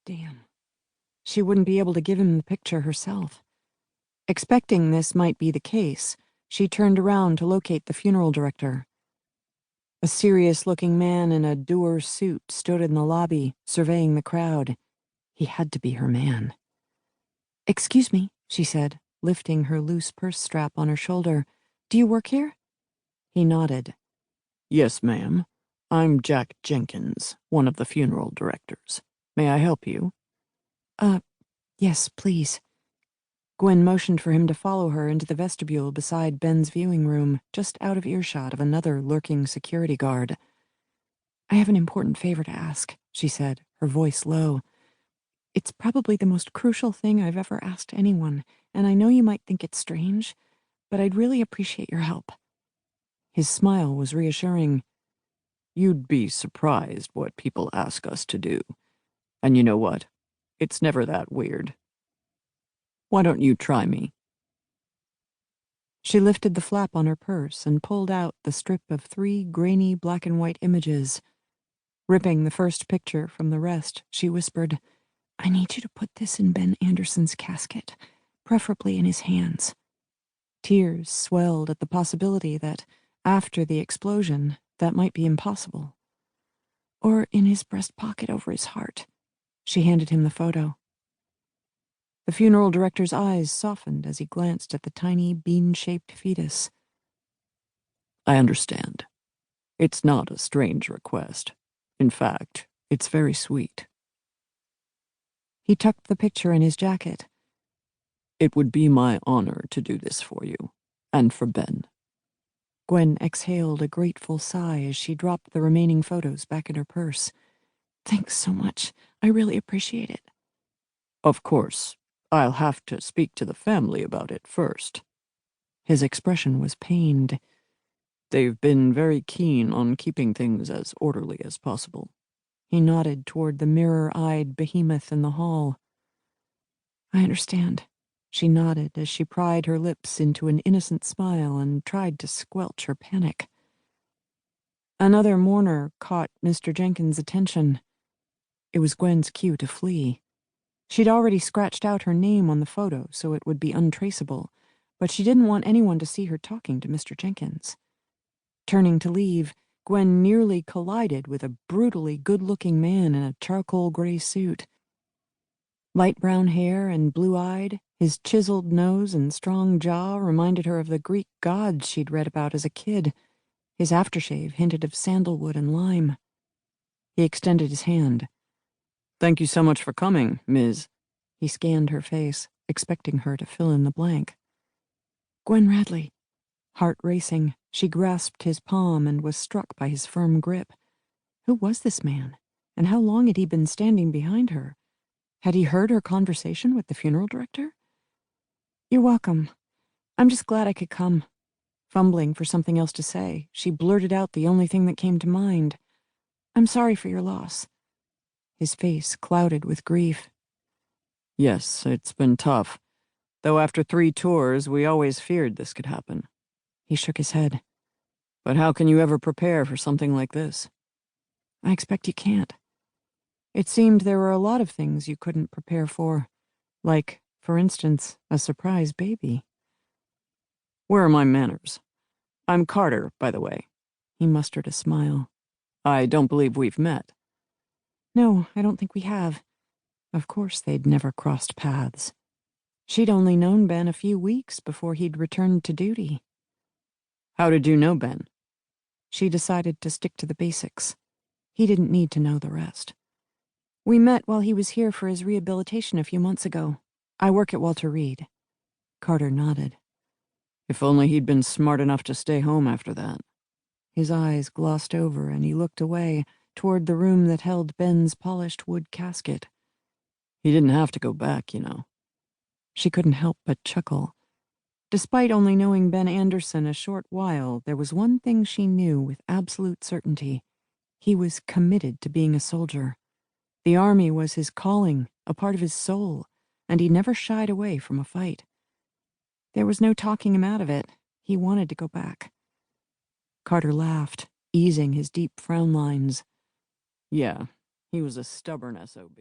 Damn. She wouldn't be able to give him the picture herself. Expecting this might be the case, she turned around to locate the funeral director. A serious-looking man in a dour suit stood in the lobby, surveying the crowd. He had to be her man. "Excuse me," she said, lifting her loose purse strap on her shoulder. "Do you work here?" He nodded. Yes, ma'am. I'm Jack Jenkins, one of the funeral directors. May I help you? Yes, please." Gwen motioned for him to follow her into the vestibule beside Ben's viewing room, just out of earshot of another lurking security guard. "I have an important favor to ask," she said, her voice low. "It's probably the most crucial thing I've ever asked anyone, and I know you might think it's strange, but I'd really appreciate your help." His smile was reassuring. You'd be surprised what people ask us to do. And you know what? It's never that weird. Why don't you try me? She lifted the flap on her purse and pulled out the strip of 3 grainy black and white images. Ripping the first picture from the rest, she whispered, "I need you to put this in Ben Anderson's casket, preferably in his hands." Tears swelled at the possibility that, after the explosion, that might be impossible. "Or in his breast pocket over his heart." She handed him the photo. The funeral director's eyes softened as he glanced at the tiny, bean-shaped fetus. I understand. It's not a strange request. In fact, it's very sweet. He tucked the picture in his jacket. It would be my honor to do this for you, and for Ben. Gwen exhaled a grateful sigh as she dropped the remaining photos back in her purse. "Thanks so much. I really appreciate it." Of course, I'll have to speak to the family about it first. His expression was pained. They've been very keen on keeping things as orderly as possible. He nodded toward the mirror-eyed behemoth in the hall. "I understand." She nodded as she pried her lips into an innocent smile and tried to squelch her panic. Another mourner caught Mr. Jenkins' attention. It was Gwen's cue to flee. She'd already scratched out her name on the photo so it would be untraceable, but she didn't want anyone to see her talking to Mr. Jenkins. Turning to leave, Gwen nearly collided with a brutally good-looking man in a charcoal gray suit. Light brown hair and blue-eyed, his chiseled nose and strong jaw reminded her of the Greek gods she'd read about as a kid. His aftershave hinted of sandalwood and lime. He extended his hand. Thank you so much for coming, Ms. He scanned her face, expecting her to fill in the blank. "Gwen Radley." Heart racing, she grasped his palm and was struck by his firm grip. Who was this man, and how long had he been standing behind her? Had he heard her conversation with the funeral director? "You're welcome. I'm just glad I could come." Fumbling for something else to say, she blurted out the only thing that came to mind. "I'm sorry for your loss." His face clouded with grief. Yes, it's been tough. Though after 3 tours, we always feared this could happen. He shook his head. But how can you ever prepare for something like this? "I expect you can't." It seemed there were a lot of things you couldn't prepare for. Like, for instance, a surprise baby. Where are my manners? I'm Carter, by the way. He mustered a smile. I don't believe we've met. No, I don't think we have. Of course they'd never crossed paths. She'd only known Ben a few weeks before he'd returned to duty. How did you know Ben? She decided to stick to the basics. He didn't need to know the rest. "We met while he was here for his rehabilitation a few months ago. I work at Walter Reed." Carter nodded. If only he'd been smart enough to stay home after that. His eyes glossed over and he looked away, toward the room that held Ben's polished wood casket. He didn't have to go back, you know. She couldn't help but chuckle. Despite only knowing Ben Anderson a short while, there was one thing she knew with absolute certainty. He was committed to being a soldier. The army was his calling, a part of his soul, and he never shied away from a fight. There was no talking him out of it. He wanted to go back. Carter laughed, easing his deep frown lines. Yeah, he was a stubborn SOB.